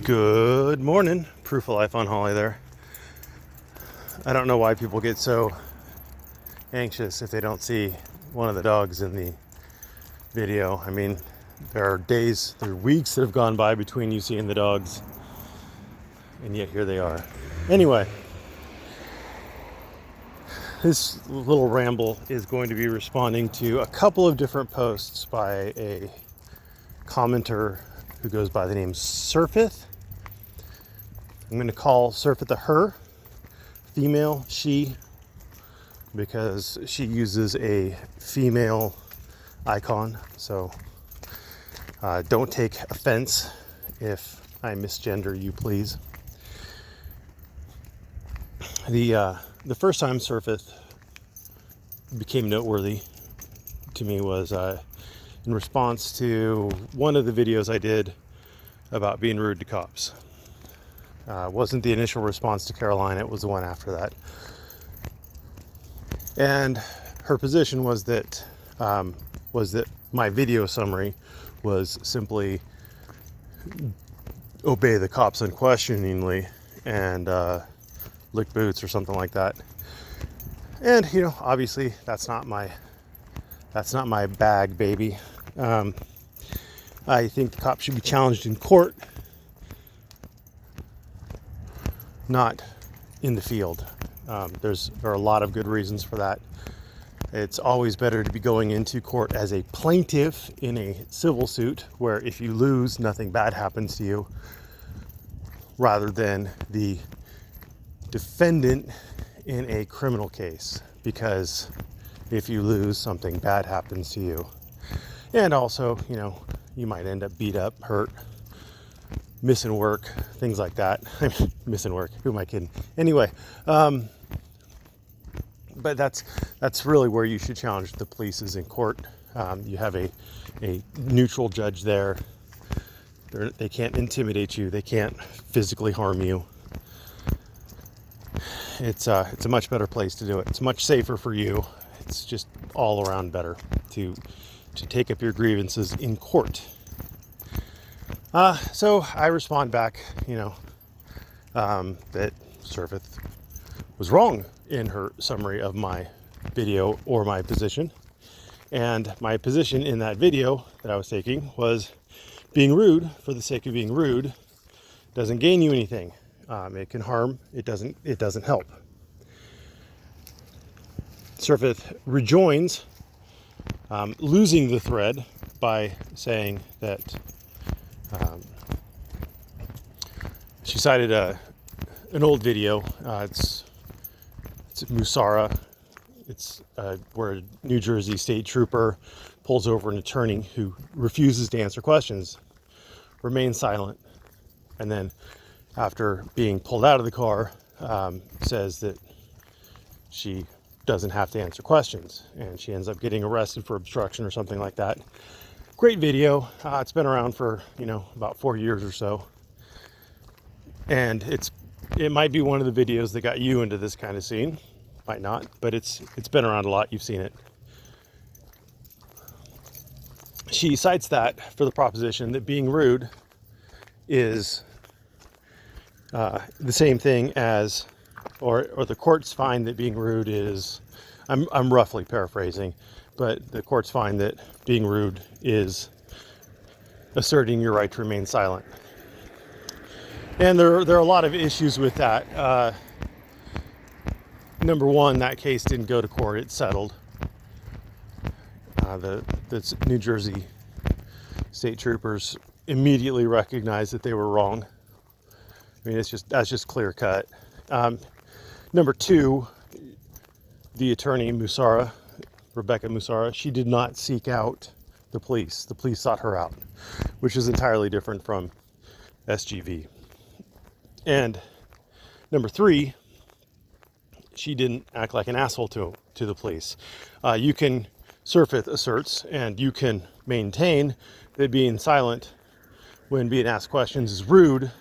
Good morning, Proof of Life on Holly there. I don't know why people get so anxious if they don't see one of the dogs in the video. I mean, there are weeks that have gone by between you seeing the dogs, and yet here they are. Anyway, this little ramble is going to be responding to a couple of different posts by a commenter who goes by the name Surfith. I'm going to call Surfith a her, female, she, because she uses a female icon. So don't take offense if I misgender you, please. The first time Surfith became noteworthy to me was in response to one of the videos I did about being rude to cops. Wasn't the initial response to Carolina, it was the one after that. And her position was that my video summary was simply obey the cops unquestioningly and lick boots or something like that. And obviously that's not my bag, baby. I think the cops should be challenged in court, not in the field. There are a lot of good reasons for that. It's always better to be going into court as a plaintiff in a civil suit where if you lose, nothing bad happens to you, rather than the defendant in a criminal case, because if you lose, something bad happens to you. And also, you might end up beat up, hurt, missing work, things like that. Missing work, who am I kidding? Anyway, but that's really where you should challenge the police, is in court. You have a neutral judge there. They can't intimidate you. They can't physically harm you. It's a much better place to do it. It's much safer for you. It's just all around better to take up your grievances in court. So I respond back, that Surfith was wrong in her summary of my video or my position. And my position in that video that I was taking was being rude for the sake of being rude doesn't gain you anything. It can harm. It doesn't help. Surfith rejoins, losing the thread by saying that she cited an old video. It's Musara. It's where a New Jersey state trooper pulls over an attorney who refuses to answer questions, remains silent, and then after being pulled out of the car, says that she doesn't have to answer questions, and she ends up getting arrested for obstruction or something like that. Great video. It's been around for about 4 years or so, and it might be one of the videos that got you into this kind of scene. Might not, but it's been around a lot. You've seen it. She cites that for the proposition that being rude is the same thing as, or the courts find that being rude is, I'm roughly paraphrasing, but the courts find that being rude is asserting your right to remain silent. And there are a lot of issues with that. Number one, that case didn't go to court. It's settled. The New Jersey state troopers immediately recognized that they were wrong. I mean, that's just clear cut. Number two, the attorney Rebecca Musara, she did not seek out the police. The police sought her out, which is entirely different from SGV. And number three, she didn't act like an asshole to the police. You can, Surfith asserts, and you can maintain that being silent when being asked questions is rude,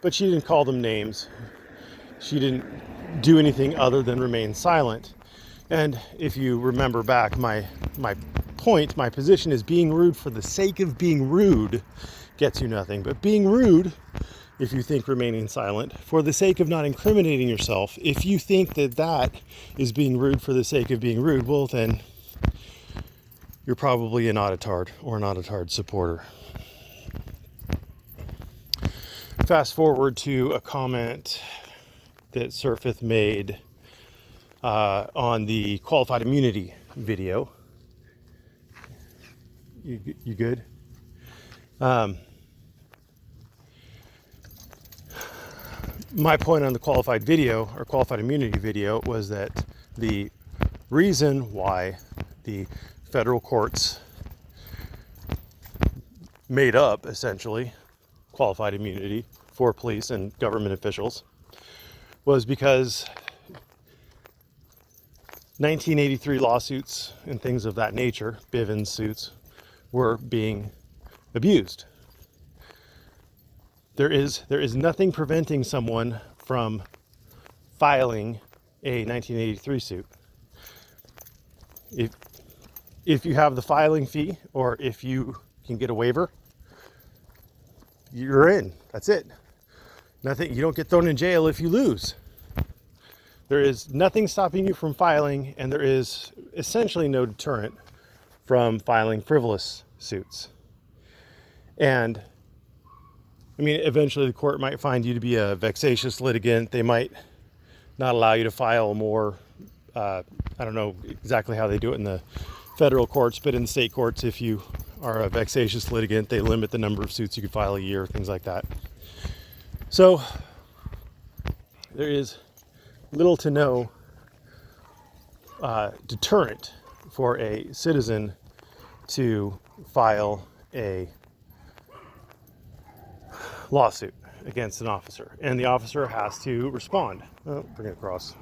but she didn't call them names. She didn't do anything other than remain silent. And if you remember back, my position is being rude for the sake of being rude gets you nothing. But being rude if you think remaining silent, for the sake of not incriminating yourself, if you think that that is being rude for the sake of being rude, well then you're probably an auditard or an auditard supporter. Fast forward to a comment that Surfith made on the qualified immunity video. You good? My point on the qualified video or qualified immunity video was that the reason why the federal courts made up essentially qualified immunity for police and government officials was because 1983 lawsuits and things of that nature, Bivens suits, were being abused. There is nothing preventing someone from filing a 1983 suit. If you have the filing fee or if you can get a waiver, you're in. That's it. Nothing. You don't get thrown in jail if you lose. There is nothing stopping you from filing, and there is essentially no deterrent from filing frivolous suits. And I mean, eventually the court might find you to be a vexatious litigant. They might not allow you to file more. I don't know exactly how they do it in the federal courts, but in the state courts, if you are a vexatious litigant, they limit the number of suits you can file a year, things like that. So there is little to no deterrent for a citizen to file a lawsuit against an officer, and the officer has to respond. Oh, bring it across.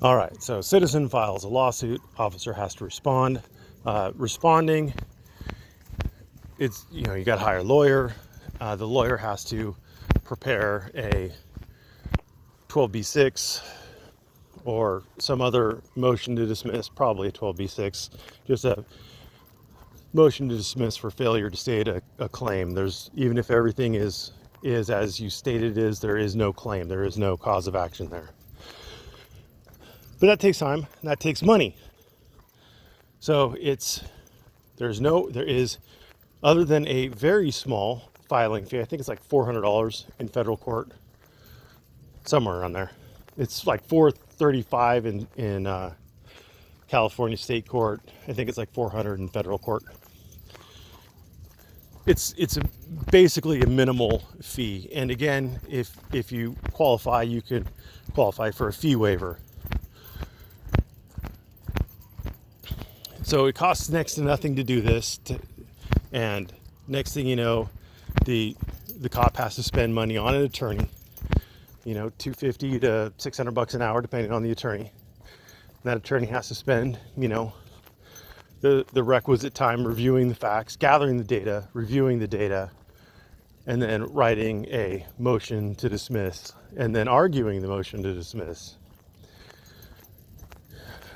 All right, so citizen files a lawsuit, officer has to respond. Responding, it's, you know, you got to hire a lawyer. The lawyer has to prepare a 12B6 or some other motion to dismiss, probably a 12B6, just a motion to dismiss for failure to state a claim. There's, even if everything is as you stated it is, there is no claim, there is no cause of action there. But that takes time, and that takes money. So there is, other than a very small filing fee, I think it's like $400 in federal court, somewhere around there. It's like $435 in California state court. I think it's like $400 in federal court. It's basically a minimal fee. And again, if you qualify, you could qualify for a fee waiver. So it costs next to nothing to do this, and next thing you know, the cop has to spend money on an attorney, you know, $250 to $600 an hour, depending on the attorney. And that attorney has to spend, you know, the requisite time reviewing the facts, gathering the data, reviewing the data, and then writing a motion to dismiss, and then arguing the motion to dismiss.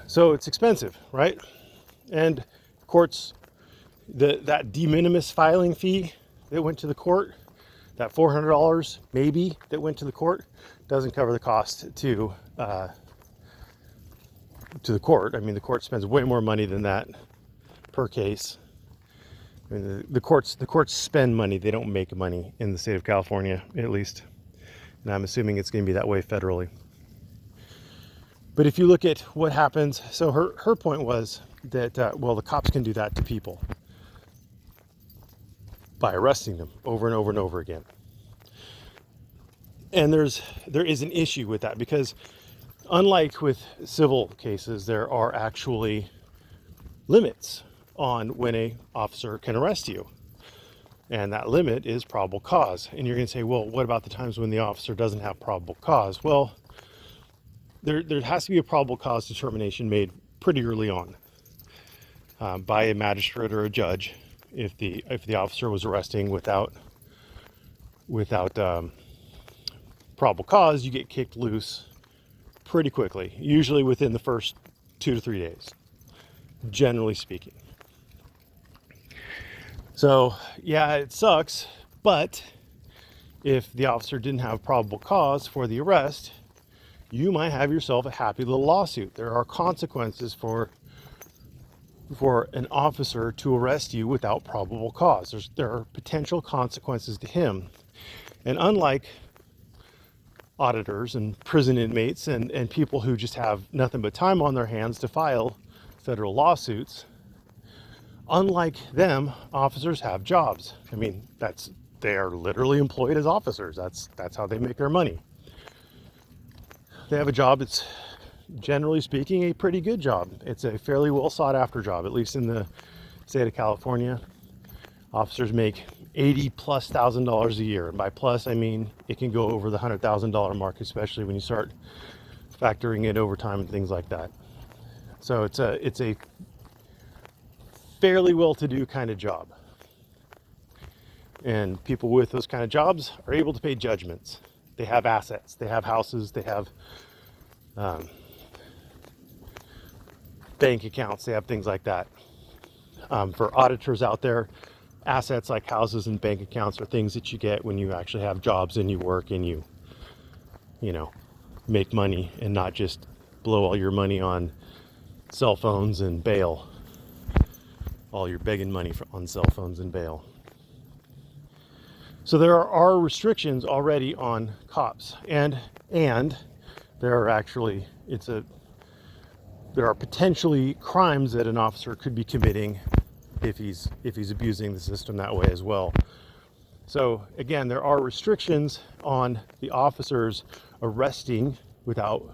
So it's expensive, right? And courts, that de minimis filing fee that went to the court, that $400 maybe that went to the court, doesn't cover the cost to the court. I mean, the court spends way more money than that per case. I mean, the courts spend money. They don't make money in the state of California, at least. And I'm assuming it's going to be that way federally. But if you look at what happens, so her point was that, well, the cops can do that to people by arresting them over and over and over again. And there is an issue with that, because unlike with civil cases, there are actually limits on when an officer can arrest you. And that limit is probable cause. And you're going to say, well, what about the times when the officer doesn't have probable cause? Well, there has to be a probable cause determination made pretty early on by a magistrate or a judge. If the officer was arresting without probable cause, you get kicked loose pretty quickly, usually within the first 2 to 3 days, generally speaking. So yeah, it sucks, but if the officer didn't have probable cause for the arrest, you might have yourself a happy little lawsuit. There are consequences for an officer to arrest you without probable cause. There are potential consequences to him. And unlike auditors and prison inmates and people who just have nothing but time on their hands to file federal lawsuits, unlike them, officers have jobs. I mean, they are literally employed as officers. That's how they make their money. They have a job that's, generally speaking, a pretty good job. It's a fairly well sought after job, at least in the state of California. Officers make $80,000+ a year. And by plus, I mean it can go over the $100,000 mark, especially when you start factoring in overtime and things like that. So it's a fairly well-to-do kind of job. And people with those kind of jobs are able to pay judgments. They have assets, they have houses, they have bank accounts, they have things like that. For auditors out there, assets like houses and bank accounts are things that you get when you actually have jobs and you work and you make money and not just blow all your money on cell phones and bail. All your begging money on cell phones and bail. So there are restrictions already on cops, and there are actually there are potentially crimes that an officer could be committing if he's abusing the system that way as well. So again, there are restrictions on the officers arresting without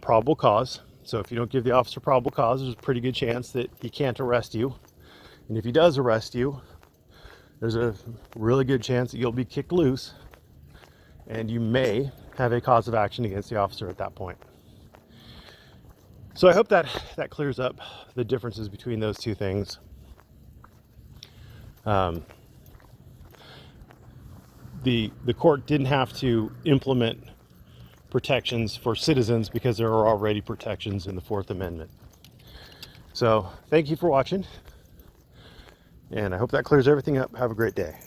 probable cause. So if you don't give the officer probable cause, there's a pretty good chance that he can't arrest you. And if he does arrest you, there's a really good chance that you'll be kicked loose and you may have a cause of action against the officer at that point. So I hope that clears up the differences between those two things. The court didn't have to implement protections for citizens because there are already protections in the Fourth Amendment. So thank you for watching, and I hope that clears everything up. Have a great day.